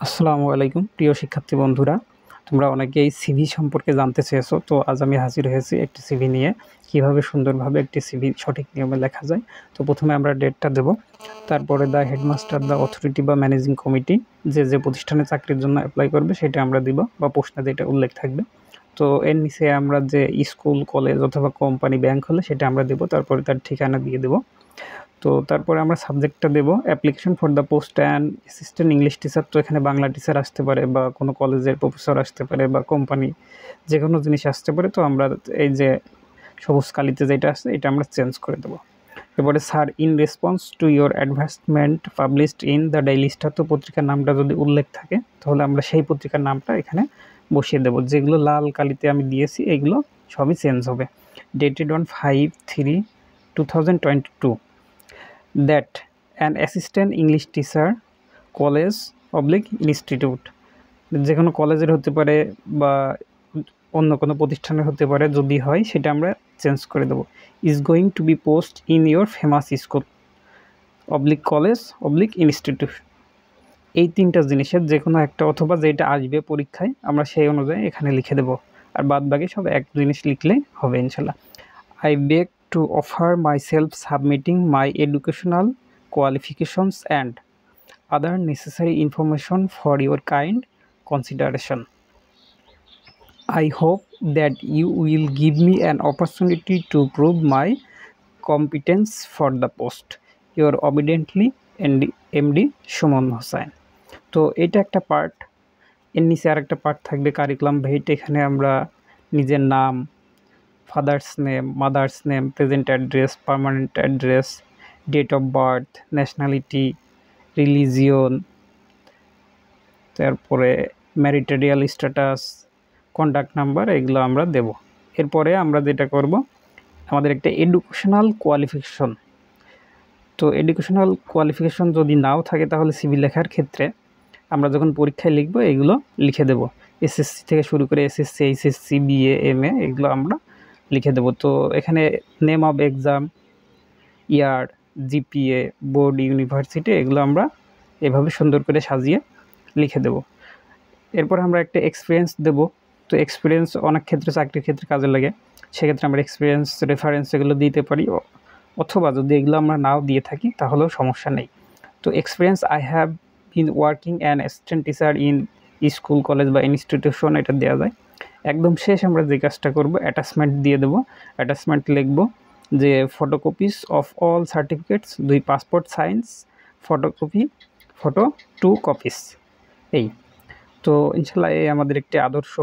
আসসালামু আলাইকুম প্রিয় শিক্ষার্থী বন্ধুরা, তোমরা অনেকেই সিভি সম্পর্কে জানতে চেয়েছো। তো আজ আমি হাজির হয়েছি একটি সিভি নিয়ে, কিভাবে সুন্দরভাবে একটি সিভি সঠিক নিয়মে লেখা যায়। তো প্রথমে আমরা ডেটটা দেব, তারপরে দ্য হেডমাস্টার, দ্য অথরিটি বা ম্যানেজিং কমিটি, যে প্রতিষ্ঠানে চাকরির জন্য অ্যাপ্লাই করবে সেটা আমরা দিব, বা প্রশ্নে যেটা উল্লেখ থাকবে। তো এর নিচে আমরা যে স্কুল, কলেজ অথবা কোম্পানি, ব্যাংক হলে সেটা আমরা দেব, তারপরে তার ঠিকানা দিয়ে দেব। তো তারপরে আমরা সাবজেক্টটা দেব application for the post and assistant English teacher. তো এখানে বাংলা টিচার আসতে পারে, বা কোনো কলেজের প্রফেসর আসতে পারে, বা কোম্পানি, যে কোনো জিনিস আসতে পারে। তো আমরা এই যে সবুজ কালিতে যেটা আছে এটা আমরা চেঞ্জ করে দেবো। এরপরে sir, in response to your advertisement published in the daily star. তো পত্রিকার নামটা যদি উল্লেখ থাকে তাহলে আমরা সেই পত্রিকার নামটা এখানে বসিয়ে দেবো। যেগুলো লাল কালিতে আমি দিয়েছি এগুলো সবই চেঞ্জ হবে। Dated on 5/3/2022 that an assistant English teacher college/ইনস্টিটিউট, যে কোনো কলেজের হতে পারে বা অন্য কোনো প্রতিষ্ঠানের হতে পারে, যদি হয় সেটা আমরা চেঞ্জ করে দেবো। Is going to be post in your famous school college institute. এই তিনটা জিনিসের যে কোনো একটা, অথবা যেটা আসবে পরীক্ষায় আমরা সেই অনুযায়ী এখানে লিখে দেবো। আর বাদ বাকি সব এক জিনিস লিখলে হবে ইনশাল্লাহ। I beg to offer myself submitting my educational qualifications and other necessary information for your kind consideration. I hope that you will give me an opportunity to prove my competence for the post. Your obediently MD Suman Hossain. তো এটা একটা part. এর নিচে আর একটা part থাকবে curriculum ভেট। এখানে আমরা নিজের নাম, father's name, mother's name, present address, permanent address, date of birth, nationality, religion, তারপরে ম্যারিটারিয়াল স্ট্যাটাস, কন্ট্যাক্ট নাম্বার, এগুলো আমরা দেব। এরপরে আমরা যেটা করব, আমাদের একটা এডুকেশনাল কোয়ালিফিকেশন। তো এডুকেশনাল কোয়ালিফিকেশন যদি নাও থাকে তাহলে সিভি লেখার ক্ষেত্রে আমরা যখন পরীক্ষায় লিখব এগুলো লিখে দেব। এসএসসি থেকে শুরু করে এসএসসি, এইচএসসি, বিএ, এমএ, এগুলো আমরা লিখে দেব। তো এখানে name of exam, year, GPA, board, university, এগুলো আমরা এভাবে সুন্দর করে সাজিয়ে লিখে দেব। এরপর আমরা একটা এক্সপিরিয়েন্স দেব। তো এক্সপিরিয়েন্স অনেক ক্ষেত্রে চাকরির ক্ষেত্রে কাজে লাগে, সেক্ষেত্রে আমরা এক্সপিরিয়েন্স, রেফারেন্স এগুলো দিতে পারি, অথবা যদি এগুলো আমরা নাও দিয়ে থাকি তাহলেও সমস্যা নেই। তো experience, I have been working an assistant teacher in school, college বা ইনস্টিটিউশন, এটা দেওয়া যায়। একদম শেষ আমরা যে কাজটা করব, অ্যাটাচমেন্ট দিয়ে দেবো। অ্যাটাচমেন্ট লিখব যে photocopies of all certificates, 2 passport size photocopy, photo 2 copies. এই তো ইনশাল্লাহ এই আমাদের একটি আদর্শ